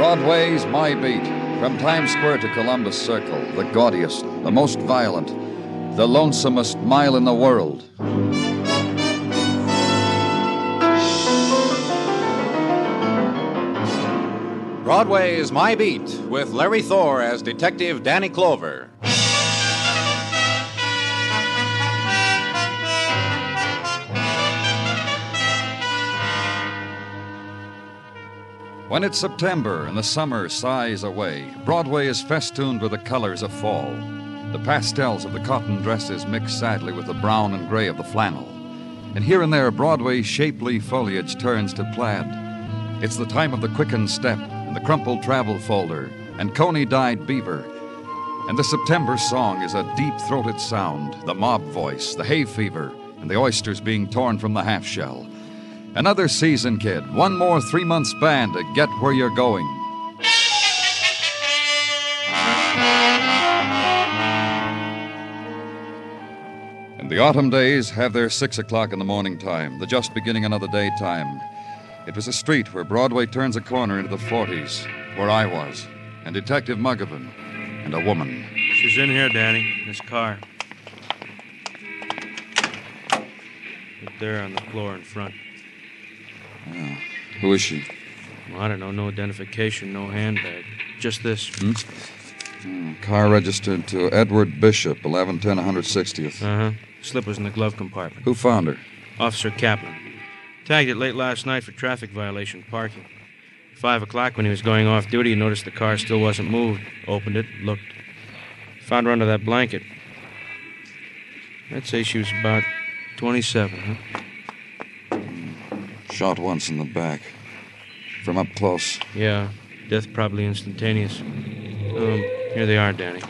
Broadway's My Beat. From Times Square to Columbus Circle, the gaudiest, the most violent, the lonesomest mile in the world. Broadway's My Beat, with Larry Thor as Detective Danny Clover. When it's September and the summer sighs away, Broadway is festooned with the colors of fall. The pastels of the cotton dresses mix sadly with the brown and gray of the flannel. And here and there, Broadway's shapely foliage turns to plaid. It's the time of the quickened step and the crumpled travel folder and coney-dyed beaver. And the September song is a deep-throated sound, the mob voice, the hay fever, and the oysters being torn from the half-shell. Another season, kid. One more 3-month span to get where you're going. And the autumn days have their 6 o'clock in the morning time, the just beginning another day time. It was a street where Broadway turns a corner into the 40s, where I was, and Detective Muggavan, and a woman. She's in here, Danny, this car. Right there on the floor in front. Yeah. Who is she? Well, I don't know. No identification, no handbag. Just this. Car registered to Edward Bishop, 1110 160th. Uh-huh. Slip was in the glove compartment. Who found her? Officer Kaplan. Tagged it late last night for traffic violation parking. 5 o'clock when he was going off duty, he noticed the car still wasn't moved. Opened it, looked. Found her under that blanket. I'd say she was about 27, huh? Shot once in the back. From up close. Yeah, death probably instantaneous. Here they are, Danny.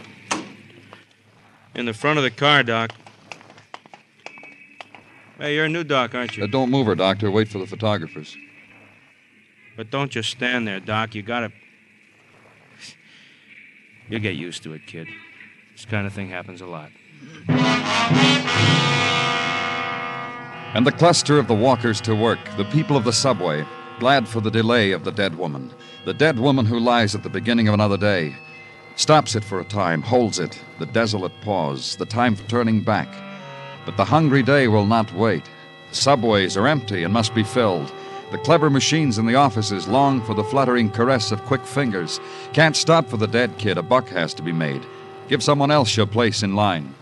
In the front of the car, Doc. Hey, you're a new doc, aren't you? Don't move her, Doctor. Wait for the photographers. But don't just stand there, Doc. You gotta... You'll get used to it, kid. This kind of thing happens a lot. And the cluster of the walkers to work, the people of the subway, glad for the delay of the dead woman who lies at the beginning of another day, stops it for a time, holds it, the desolate pause, the time for turning back. But the hungry day will not wait. The subways are empty and must be filled. The clever machines in the offices long for the fluttering caress of quick fingers. Can't stop for the dead kid. A buck has to be made. Give someone else your place in line.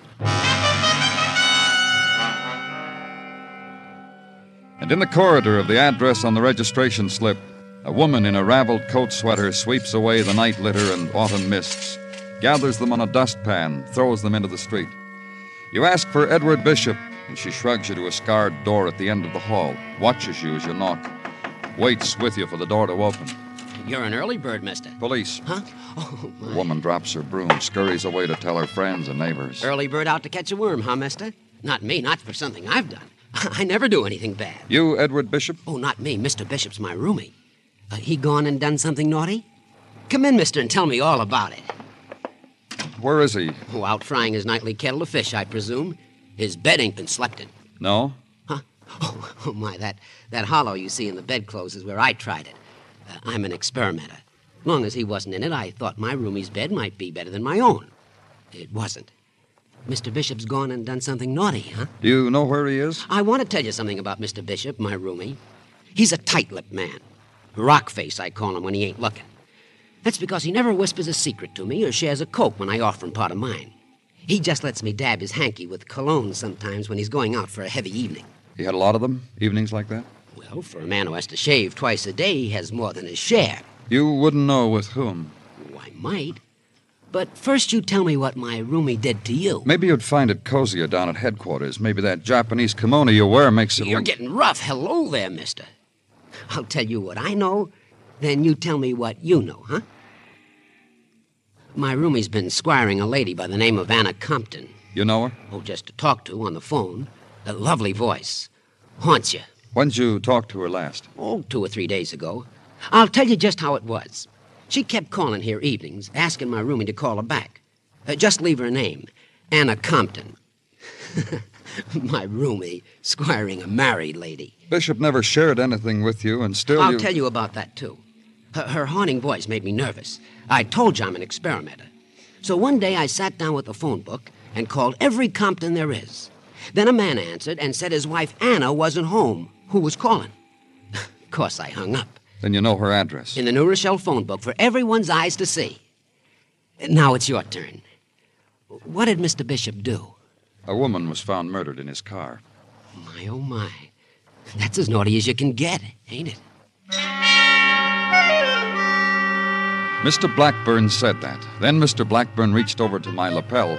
And in the corridor of the address on the registration slip, a woman in a raveled coat sweater sweeps away the night litter and autumn mists, gathers them on a dustpan, throws them into the street. You ask for Edward Bishop, and she shrugs you to a scarred door at the end of the hall, watches you as you knock, waits with you for the door to open. You're an early bird, mister. Police. Huh? Oh, my. The woman drops her broom, scurries away to tell her friends and neighbors. Early bird out to catch a worm, huh, mister? Not me, not for something I've done. I never do anything bad. You, Edward Bishop? Oh, not me. Mr. Bishop's my roomie. He gone and done something naughty? Come in, mister, and tell me all about it. Where is he? Oh, out frying his nightly kettle of fish, I presume. His bed ain't been slept in. No? Huh? Oh, my, that hollow you see in the bedclothes is where I tried it. I'm an experimenter. Long as he wasn't in it, I thought my roomie's bed might be better than my own. It wasn't. Mr. Bishop's gone and done something naughty, huh? Do you know where he is? I want to tell you something about Mr. Bishop, my roomie. He's a tight-lipped man. Rock face, I call him when he ain't looking. That's because he never whispers a secret to me or shares a Coke when I offer him part of mine. He just lets me dab his hanky with cologne sometimes when he's going out for a heavy evening. He had a lot of them, evenings like that? Well, for a man who has to shave twice a day, he has more than his share. You wouldn't know with whom? Oh, I might. But first you tell me what my roomie did to you. Maybe you'd find it cozier down at headquarters. Maybe that Japanese kimono you wear makes it... You're getting rough. Hello there, mister. I'll tell you what I know, then you tell me what you know, huh? My roomie's been squiring a lady by the name of Anna Compton. You know her? Oh, just to talk to on the phone. A lovely voice. Haunts you. When'd you talk to her last? Oh, 2 or 3 days ago. I'll tell you just how it was. She kept calling here evenings, asking my roomie to call her back. Just leave her name. Anna Compton. My roomie squiring a married lady. Bishop never shared anything with you, and still I'll tell you about that, too. Her haunting voice made me nervous. I told you I'm an experimenter. So one day I sat down with the phone book and called every Compton there is. Then a man answered and said his wife Anna wasn't home. Who was calling? Of course, I hung up. Then you know her address. In the New Rochelle phone book for everyone's eyes to see. Now it's your turn. What did Mr. Bishop do? A woman was found murdered in his car. My, oh, my. That's as naughty as you can get, ain't it? Mr. Blackburn said that. Then Mr. Blackburn reached over to my lapel,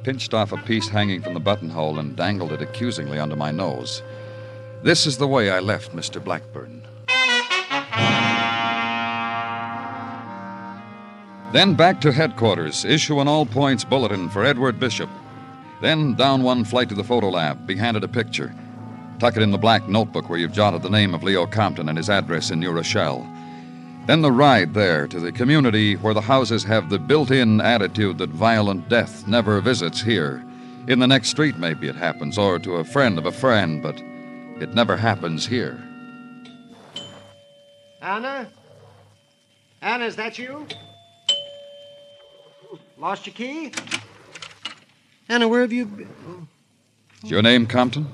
pinched off a piece hanging from the buttonhole, and dangled it accusingly under my nose. This is the way I left Mr. Blackburn. Then back to headquarters, issue an all-points bulletin for Edward Bishop. Then down one flight to the photo lab, be handed a picture. Tuck it in the black notebook where you've jotted the name of Leo Compton and his address in New Rochelle. Then the ride there to the community where the houses have the built-in attitude that violent death never visits here. In the next street, maybe it happens, or to a friend of a friend, but it never happens here. Anna? Anna, is that you? Lost your key? Anna, where have you been? Oh. Is your name Compton?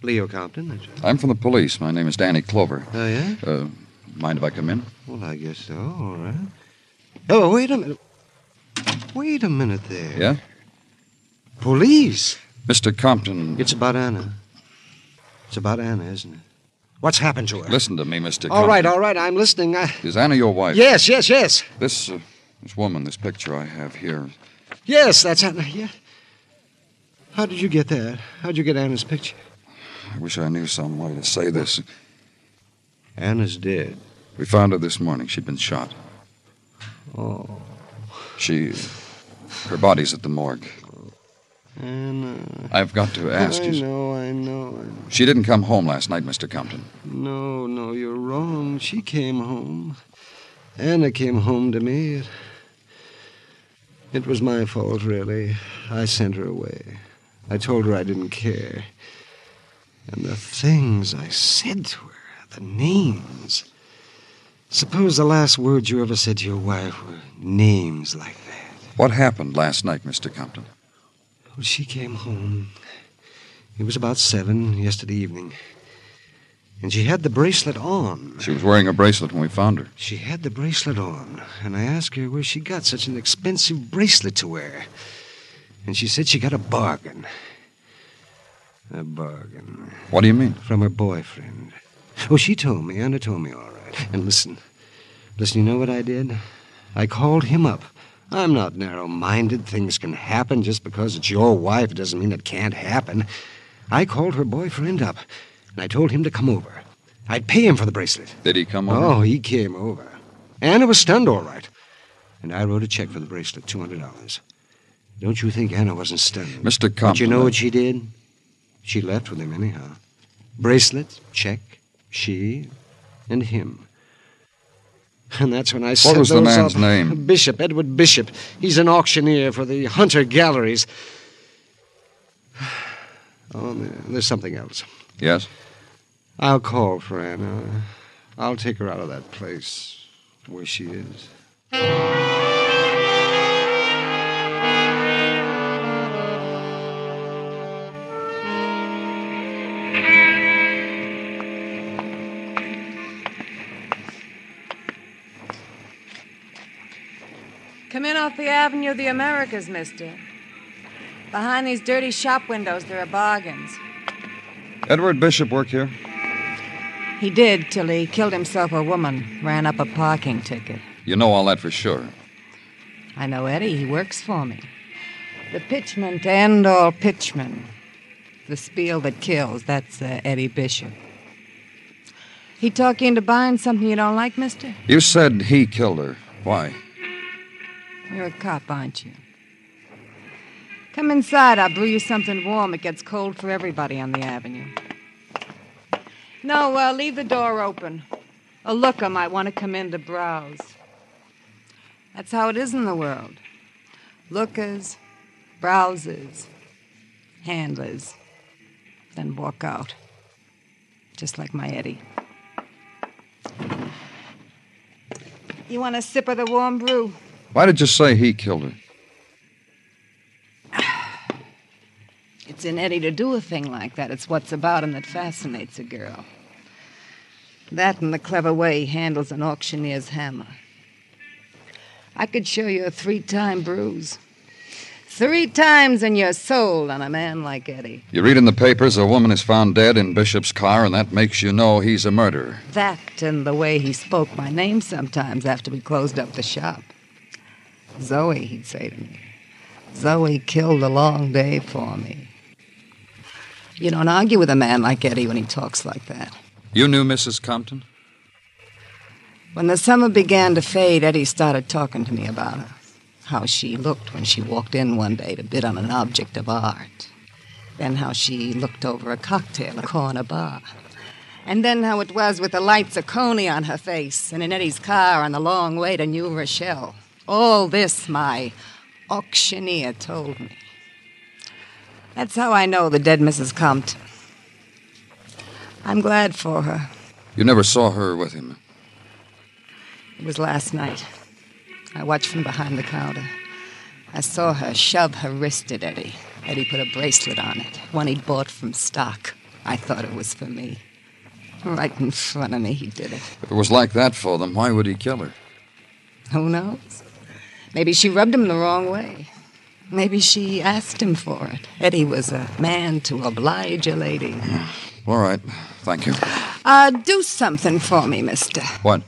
Leo Compton, that's right. I'm from the police. My name is Danny Clover. Oh, yeah? Mind if I come in? Well, I guess so. All right. Oh, wait a minute. Wait a minute there. Yeah? Police? Mr. Compton... It's about Anna. It's about Anna, isn't it? What's happened to her? Listen to me, Mr. All Compton. right, I'm listening. Is Anna your wife? Yes. This woman, this picture I have here... Yes, that's Anna, yeah. How did you get that? How'd you get Anna's picture? I wish I knew some way to say this. Anna's dead. We found her this morning. She'd been shot. Oh. Her body's at the morgue. Anna. I've got to ask you... I know. She didn't come home last night, Mr. Compton. No, you're wrong. She came home. Anna came home to me. It was my fault, really. I sent her away. I told her I didn't care. And the things I said to her, the names. Suppose the last words you ever said to your wife were names like that. What happened last night, Mr. Compton? Well, she came home. It was about 7 yesterday evening. And she had the bracelet on. She was wearing a bracelet when we found her. She had the bracelet on, and I asked her where she got such an expensive bracelet to wear. And she said she got a bargain. A bargain. What do you mean? From her boyfriend. Oh, she told me. Anna told me, all right. And listen, you know what I did? I called him up. I'm not narrow-minded. Things can happen. Just because it's your wife doesn't mean it can't happen. I called her boyfriend up, and I told him to come over. I'd pay him for the bracelet. Did he come over? Oh, he came over. Anna was stunned, all right. And I wrote a check for the bracelet, $200. Don't you think Anna wasn't stunned? Mr. Compton... But you know what she did? She left with him anyhow. Bracelet, check, she, and him. And that's when I set What was the man's up. name? Bishop, Edward Bishop. He's an auctioneer for the Hunter Galleries. Oh, there's something else. Yes? I'll call for Anna. I'll take her out of that place where she is. Come in off the Avenue of the Americas, mister. Behind these dirty shop windows, there are bargains. Edward Bishop work here? He did till he killed himself a woman, ran up a parking ticket. You know all that for sure. I know Eddie. He works for me. The pitchman to end all pitchmen. The spiel that kills, that's Eddie Bishop. He talk you into buying something you don't like, mister? You said he killed her. Why? You're a cop, aren't you? Come inside. I'll brew you something warm. It gets cold for everybody on the avenue. No, leave the door open. A looker might want to come in to browse. That's how it is in the world. Lookers, browsers, handlers, then walk out. Just like my Eddie. You want a sip of the warm brew? Why did you say he killed her? It's in Eddie to do a thing like that. It's what's about him that fascinates a girl. That and the clever way he handles an auctioneer's hammer. I could show you a 3-time bruise. 3 times and you're sold on a man like Eddie. You read in the papers a woman is found dead in Bishop's car, and that makes you know he's a murderer. That and the way he spoke my name sometimes after we closed up the shop. Zoe, he'd say to me. Zoe killed a long day for me. You don't argue with a man like Eddie when he talks like that. You knew Mrs. Compton? When the summer began to fade, Eddie started talking to me about her. How she looked when she walked in one day to bid on an object of art. Then how she looked over a cocktail at a corner bar. And then how it was with the lights of Coney on her face and in Eddie's car on the long way to New Rochelle. All this my auctioneer told me. That's how I know the dead Mrs. Compton. I'm glad for her. You never saw her with him? It was last night. I watched from behind the counter. I saw her shove her wrist at Eddie. Eddie put a bracelet on it, one he'd bought from stock. I thought it was for me. Right in front of me, he did it. If it was like that for them, why would he kill her? Who knows? Maybe she rubbed him the wrong way. Maybe she asked him for it. Eddie was a man to oblige a lady. All right. Thank you. Do something for me, mister. What?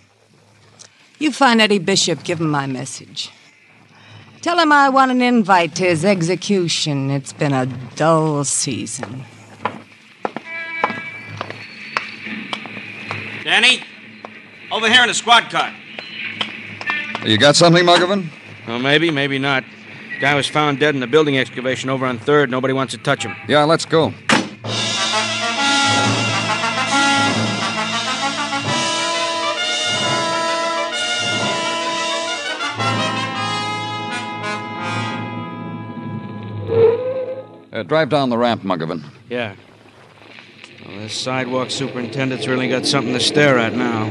You find Eddie Bishop, give him my message. Tell him I want an invite to his execution. It's been a dull season. Danny? Over here in the squad car. You got something, Muggavan? Well, maybe, maybe not. Guy was found dead in the building excavation over on 3rd. Nobody wants to touch him. Yeah, let's go. Drive down the ramp, Muggavan. Yeah. Well, this sidewalk superintendent's really got something to stare at now.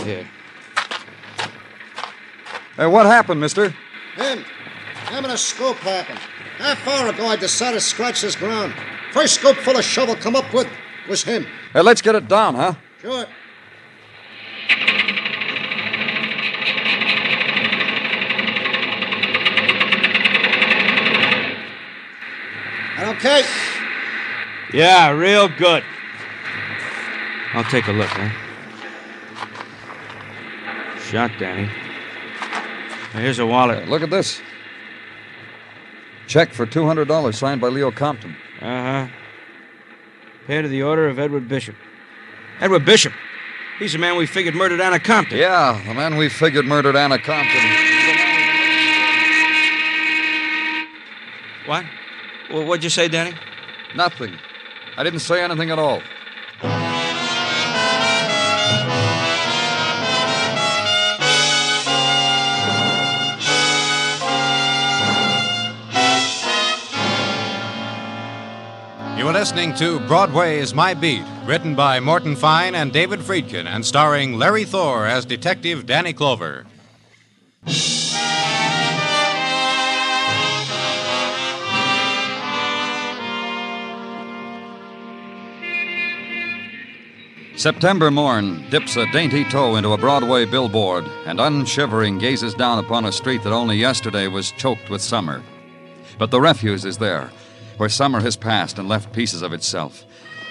Here. Hey, what happened, mister? Him and a scoop happened. Half hour ago, I decided to scratch this ground. First scoop full of shovel come up with was him. Hey, let's get it down, huh? Sure. That okay? Yeah, real good. I'll take a look, huh? Shot, Danny. Now, here's a wallet. Look at this. Check for $200 signed by Leo Compton. Uh-huh. Paid to the order of Edward Bishop. Edward Bishop? He's the man we figured murdered Anna Compton. Yeah, the man we figured murdered Anna Compton. What? Well, what'd you say, Danny? Nothing. I didn't say anything at all. You are listening to Broadway is My Beat, written by Morton Fine and David Friedkin, and starring Larry Thor as Detective Danny Clover. September morn dips a dainty toe into a Broadway billboard and unshivering gazes down upon a street that only yesterday was choked with summer. But the refuse is there, where summer has passed and left pieces of itself,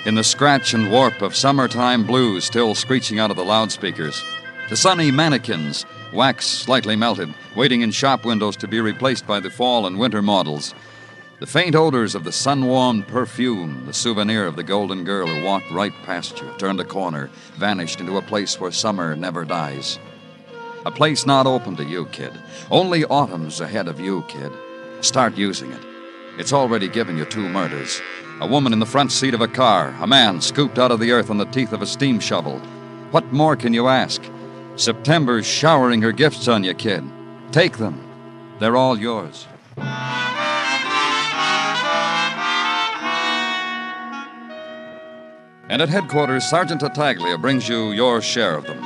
in the scratch and warp of summertime blues still screeching out of the loudspeakers. The sunny mannequins, wax slightly melted, waiting in shop windows to be replaced by the fall and winter models. The faint odors of the sun-warmed perfume, the souvenir of the golden girl who walked right past you, turned a corner, vanished into a place where summer never dies. A place not open to you, kid. Only autumn's ahead of you, kid. Start using it. It's already given you 2 murders. A woman in the front seat of a car, a man scooped out of the earth on the teeth of a steam shovel. What more can you ask? September's showering her gifts on you, kid. Take them. They're all yours. And at headquarters, Sergeant Tartaglia brings you your share of them.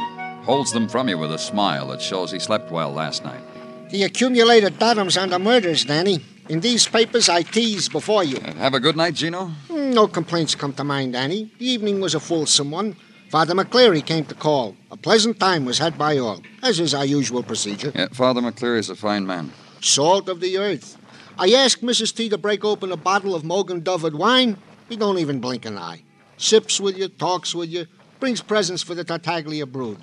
Holds them from you with a smile that shows he slept well last night. The accumulated bottoms on the murders, Danny. In these papers I teased before you. Have a good night, Gino? No complaints come to mind, Danny. The evening was a fulsome one. Father McCleary came to call. A pleasant time was had by all, as is our usual procedure. Yeah, Father McCleary is a fine man. Salt of the earth. I asked Mrs. T to break open a bottle of Mogan Dovard wine. He don't even blink an eye. Sips with you, talks with you, brings presents for the Tartaglia brood.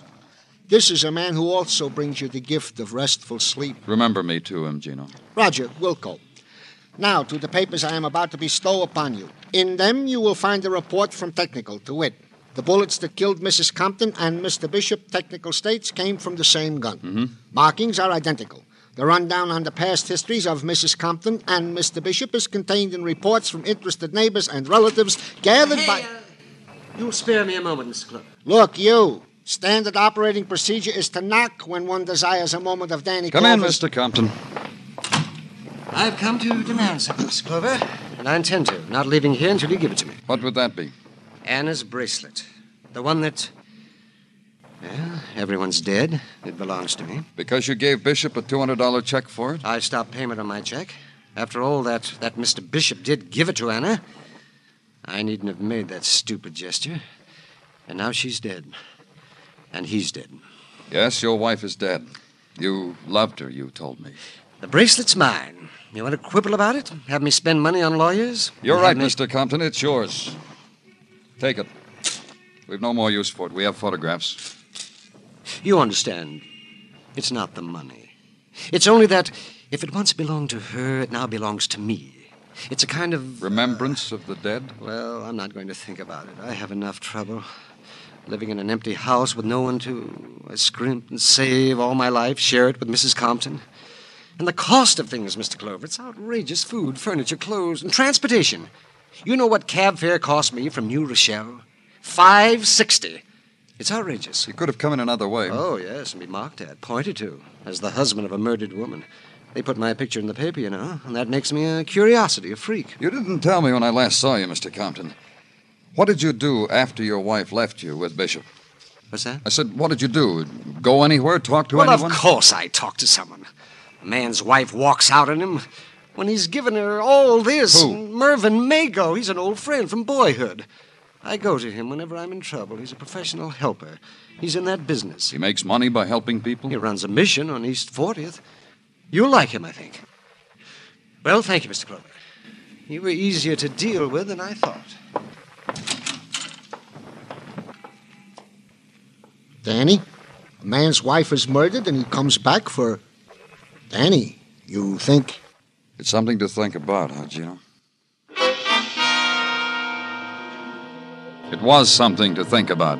This is a man who also brings you the gift of restful sleep. Remember me to him, Gino. Roger, Wilco. Now to the papers I am about to bestow upon you. In them you will find a report from Technical, to wit. The bullets that killed Mrs. Compton and Mr. Bishop, Technical states, came from the same gun. Mm-hmm. Markings are identical. The rundown on the past histories of Mrs. Compton and Mr. Bishop is contained in reports from interested neighbors and relatives gathered by... You'll spare me a moment, Mr. Clover. Look, you. Standard operating procedure is to knock when one desires a moment of Danny Come in, Clover's... Mr. Compton. I've come to demand something, Mr. Clover, and I intend to, not leaving here until you give it to me. What would that be? Anna's bracelet. The one that... Well, everyone's dead. It belongs to me. Because you gave Bishop a $200 check for it? I stopped payment on my check. After all, that Mr. Bishop did give it to Anna. I needn't have made that stupid gesture. And now she's dead. And he's dead. Yes, your wife is dead. You loved her, you told me. The bracelet's mine. You want to quibble about it? Have me spend money on lawyers? You're right, Mr. Compton. It's yours. Take it. We've no more use for it. We have photographs. You understand. It's not the money. It's only that if it once belonged to her, it now belongs to me. It's a kind of... Remembrance of the dead? Well, I'm not going to think about it. I have enough trouble. Living in an empty house with no one to... I scrimp and save all my life, share it with Mrs. Compton. And the cost of things, Mr. Clover, it's outrageous. Food, furniture, clothes, and transportation. You know what cab fare cost me from New Rochelle? $5.60. It's outrageous. You could have come in another way. Oh, yes, and be mocked at, pointed to, as the husband of a murdered woman. They put my picture in the paper, you know, and that makes me a curiosity, a freak. You didn't tell me when I last saw you, Mr. Compton. What did you do after your wife left you with Bishop? What's that? I said, what did you do? Go anywhere? Talk to well, anyone? Of course I talk to someone. A man's wife walks out on him when he's given her all this. Who? Mervyn Mago. He's an old friend from boyhood. I go to him whenever I'm in trouble. He's a professional helper. He's in that business. He makes money by helping people? He runs a mission on East 40th. You'll like him, I think. Well, thank you, Mr. Clover. You were easier to deal with than I thought. Danny, a man's wife is murdered and he comes back for... Danny, you think... It's something to think about, huh, Gino? It was something to think about.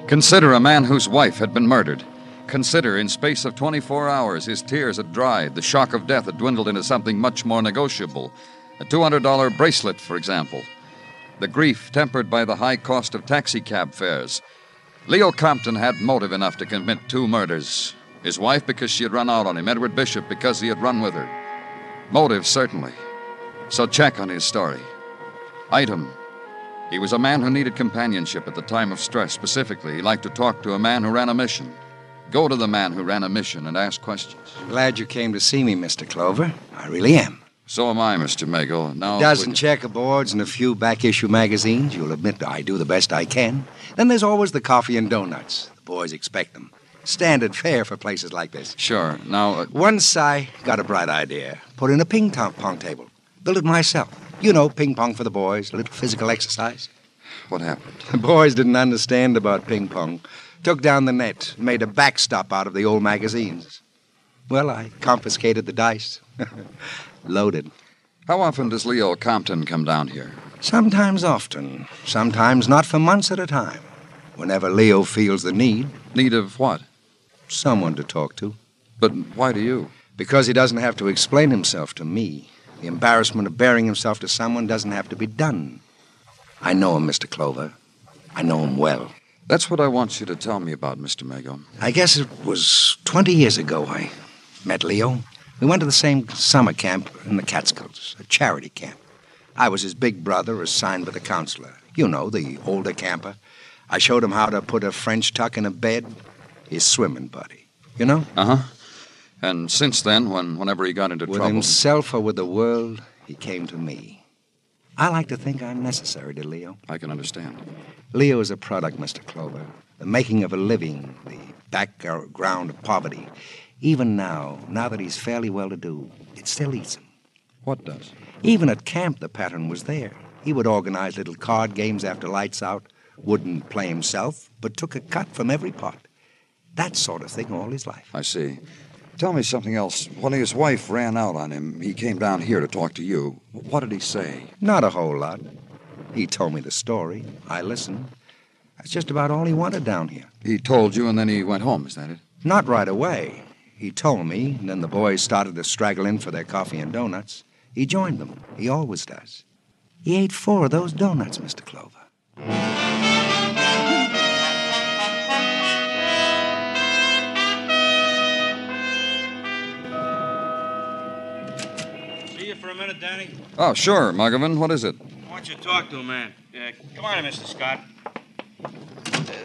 Consider a man whose wife had been murdered. Consider, in space of 24 hours, his tears had dried, the shock of death had dwindled into something much more negotiable. A $200 bracelet, for example. The grief tempered by the high cost of taxicab fares. Leo Compton had motive enough to commit 2 murders. His wife because she had run out on him, Edward Bishop because he had run with her. Motive, certainly. So check on his story. Item. He was a man who needed companionship at the time of stress. Specifically, he liked to talk to a man who ran a mission. Go to the man who ran a mission and ask questions. Glad you came to see me, Mr. Clover. I really am. So am I, Mr. Mago. Now, A dozen checkerboards and a few back-issue magazines. You'll admit I do the best I can. Then there's always the coffee and donuts. The boys expect them. Standard fare for places like this. Sure. Now, Once I got a bright idea. Put in a ping-pong table. Built it myself. You know, ping pong for the boys, a little physical exercise. what happened? The boys didn't understand about ping pong. Took down the net, made a backstop out of the old magazines. Well, I confiscated the dice. Loaded. How often does Leo Compton come down here? Sometimes often. Sometimes not for months at a time. Whenever Leo feels the need. Need of what? Someone to talk to. But why do you? Because he doesn't have to explain himself to me. The embarrassment of bearing himself to someone doesn't have to be done. I know him, Mr. Clover. I know him well. That's what I want you to tell me about, Mr. Mago. I guess it was 20 years ago I met Leo. We went to the same summer camp in the Catskills, a charity camp. I was his big brother assigned by the counselor. You know, the older camper. I showed him how to put a French tuck in a bed. His swimming buddy. You know? Uh-huh. And since then, whenever he got into With trouble... himself or with the world, he came to me. I like to think I'm necessary to Leo. I can understand. Leo is a product, Mr. Clover. The making of a living, the background of poverty. Even now that he's fairly well-to-do, it still eats him. What does? Even at camp, the pattern was there. He would organize little card games after lights out, wouldn't play himself, but took a cut from every pot. That sort of thing all his life. I see. Tell me something else. When his wife ran out on him, he came down here to talk to you. What did he say? Not a whole lot. He told me the story. I listened. That's just about all he wanted down here. He told you and then he went home, is that it? Not right away. He told me, and then the boys started to straggle in for their coffee and donuts. He joined them. He always does. He ate 4 of those donuts, Mr. Clover. See you for a minute, Danny. Oh, sure, Muggavan. What is it? I want you to talk to a man. Come on, Mr. Scott.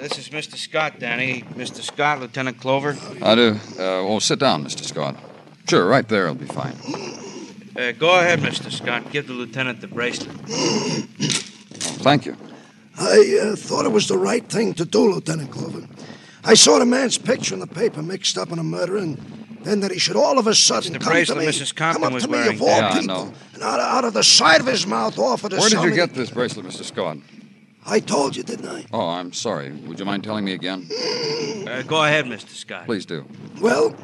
This is Mr. Scott, Danny. Mr. Scott, Lieutenant Clover. I do. Sit down, Mr. Scott. Sure, right there will be fine. Go ahead, Mr. Scott. Give the lieutenant the bracelet. Oh, thank you. I thought it was the right thing to do, Lieutenant Clover. I saw the man's picture in the paper mixed up in a murder, and then that he should all of a sudden It's the come to bracelet me, Mrs. Compton come up was to me wearing. of all Yeah, I people, know. and out of the side of his mouth offer to Where sell did you me get this bracelet, Mr. Scott? I told you, didn't I? Oh, I'm sorry. Would you mind telling me again? Go ahead, Mr. Scott. Please do. Well,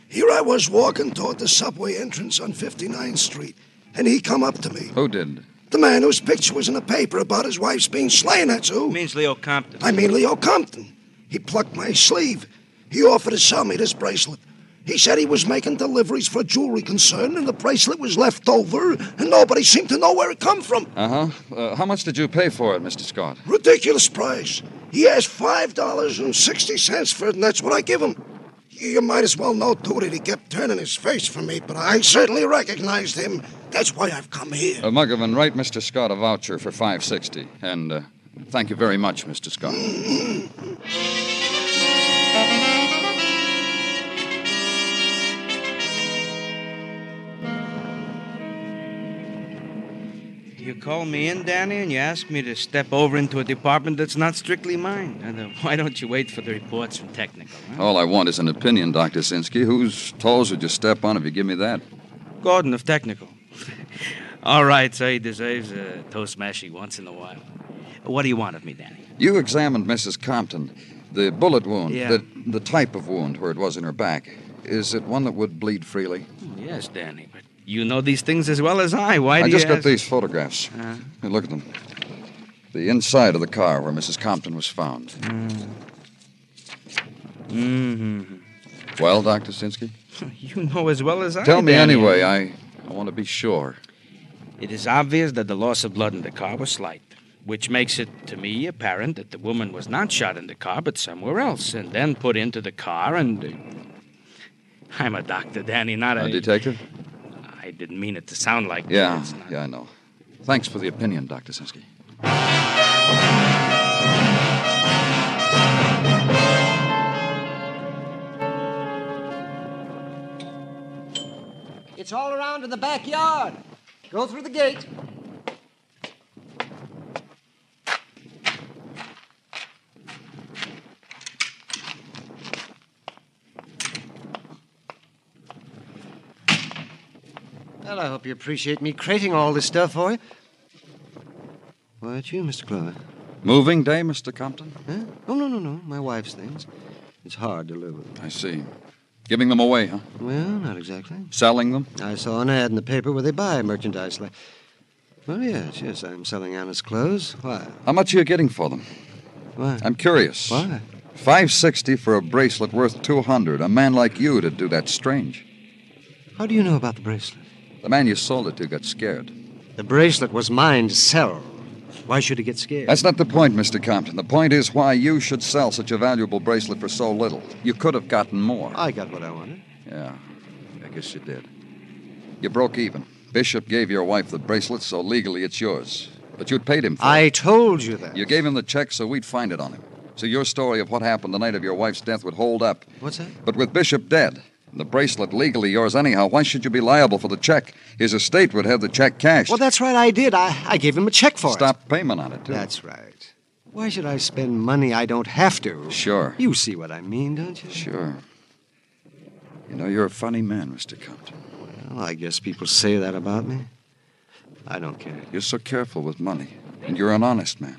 here I was walking toward the subway entrance on 59th Street, and he come up to me. Who did? The man whose picture was in the paper about his wife's being slain, that's who. Means Leo Compton. I mean Leo Compton. He plucked my sleeve. He offered to sell me this bracelet. He said he was making deliveries for a jewelry concern, and the bracelet was left over, and nobody seemed to know where it come from. Uh-huh. How much did you pay for it, Mr. Scott? Ridiculous price. He asked $5.60 for it, and that's what I give him. You might as well know, too, that he kept turning his face from me, but I certainly recognized him. That's why I've come here. Muggavan, write Mr. Scott a voucher for $5.60, and thank you very much, Mr. Scott. You call me in, Danny, and you ask me to step over into a department that's not strictly mine. And why don't you wait for the reports from technical? Huh? All I want is an opinion, Dr. Sinsky. Whose toes would you step on if you give me that? Gordon of technical. All right, so he deserves a toe smashy once in a while. What do you want of me, Danny? You examined Mrs. Compton. The bullet wound, Yeah. the type of wound where it was in her back. Is it one that would bleed freely? Yes, Danny, but you know these things as well as I. Why do I you just got ask? these photographs. Hey, look at them. The inside of the car where Mrs. Compton was found. Mm-hmm. Well, Dr. Sinsky? You know as well as I. Tell me Danny. anyway. I want to be sure. It is obvious that the loss of blood in the car was slight, which makes it, to me, apparent that the woman was not shot in the car, but somewhere else, and then put into the car and... I'm a doctor, Danny, not A detective? I didn't mean it to sound like that. Yeah, It's not- yeah, I know. Thanks for the opinion, Dr. Sinsky. It's all around in the backyard. Go through the gate. Well, I hope you appreciate me crating all this stuff for you. Why, it's you, Mr. Clover. Moving day, Mr. Compton? Huh? Oh, no. My wife's things. It's hard to live with. I see. Giving them away, huh? Well, not exactly. Selling them? I saw an ad in the paper where they buy merchandise like... Well, yes, I'm selling Anna's clothes. Why? How much are you getting for them? Why? I'm curious. Why? $5.60 for a bracelet worth $200. A man like you to do that strange. How do you know about the bracelet? The man you sold it to got scared. The bracelet was mine to sell. Why should he get scared? That's not the point, Mr. Compton. The point is why you should sell such a valuable bracelet for so little. You could have gotten more. I got what I wanted. Yeah, I guess you did. You broke even. Bishop gave your wife the bracelet, so legally it's yours. But you'd paid him for I it. told you that. You gave him the check so we'd find it on him. So your story of what happened the night of your wife's death would hold up. What's that? But with Bishop dead, and the bracelet legally yours anyhow, why should you be liable for the check? His estate would have the check cashed. Well, that's right, I did. I gave him a check for it. Stop payment on it, too. That's right. Why should I spend money I don't have to? Sure. You see what I mean, don't you? Sure. You know, you're a funny man, Mr. Compton. Well, I guess people say that about me. I don't care. You're so careful with money, and you're an honest man.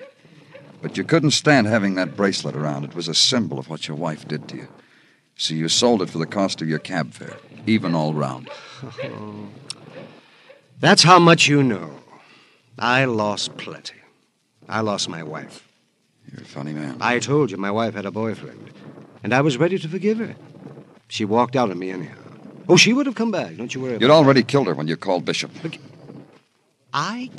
But you couldn't stand having that bracelet around. It was a symbol of what your wife did to you. So you sold it for the cost of your cab fare, even all round. Oh. That's how much you know. I lost plenty. I lost my wife. You're a funny man. I told you my wife had a boyfriend, and I was ready to forgive her. She walked out on me anyhow. Oh, she would have come back. Don't you worry about You'd already killed her when you called Bishop. Look, I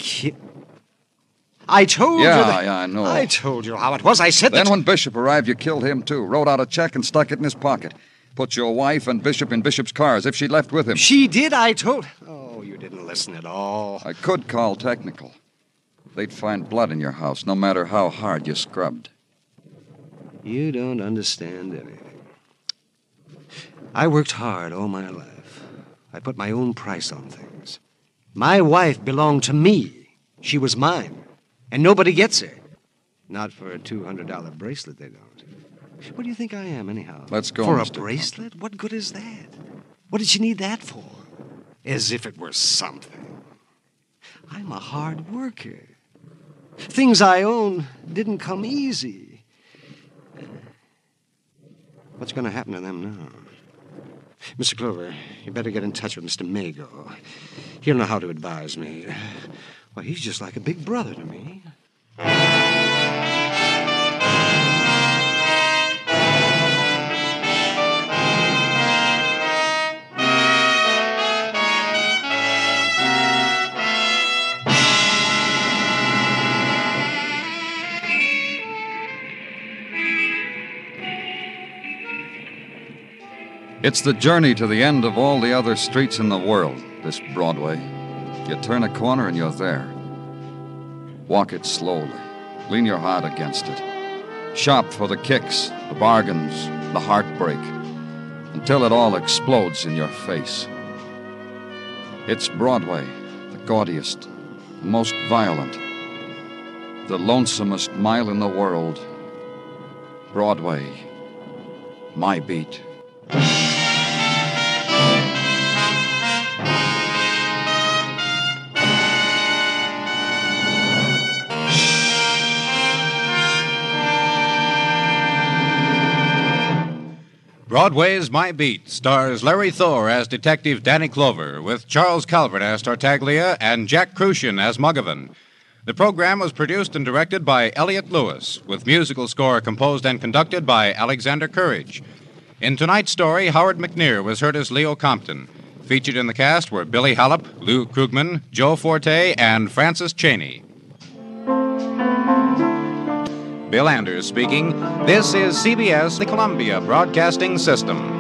told you that. Yeah, I know. I told you how it was. I said Then that. when Bishop arrived, you killed him, too. Wrote out a check and stuck it in his pocket. Put your wife and Bishop in Bishop's car as if she'd left with him. She did, I told. Oh, you didn't listen at all. I could call technical. They'd find blood in your house, no matter how hard you scrubbed. You don't understand anything. I worked hard all my life. I put my own price on things. My wife belonged to me. She was mine. And nobody gets her. Not for a $200 bracelet, they don't. What do you think I am, anyhow? Let's go, For a Mr. bracelet? Compton. What good is that? What did she need that for? As if it were something. I'm a hard worker. Things I own didn't come easy. What's going to happen to them now? Mr. Clover, you better get in touch with Mr. Mago. He'll know how to advise me. Well, he's just like a big brother to me. It's the journey to the end of all the other streets in the world, this Broadway. You turn a corner and you're there. Walk it slowly. Lean your heart against it. Shop for the kicks, the bargains, the heartbreak, until it all explodes in your face. It's Broadway, the gaudiest, the most violent, the lonesomest mile in the world. Broadway, my beat. Broadway's My Beat stars Larry Thor as Detective Danny Clover, with Charles Calvert as Tartaglia and Jack Crucian as Muggavan. The program was produced and directed by Elliott Lewis, with musical score composed and conducted by Alexander Courage. In tonight's story, Howard McNear was heard as Leo Compton. Featured in the cast were Billy Hallop, Lou Krugman, Joe Forte, and Francis Cheney. Bill Anders speaking. This is CBS, the Columbia Broadcasting System.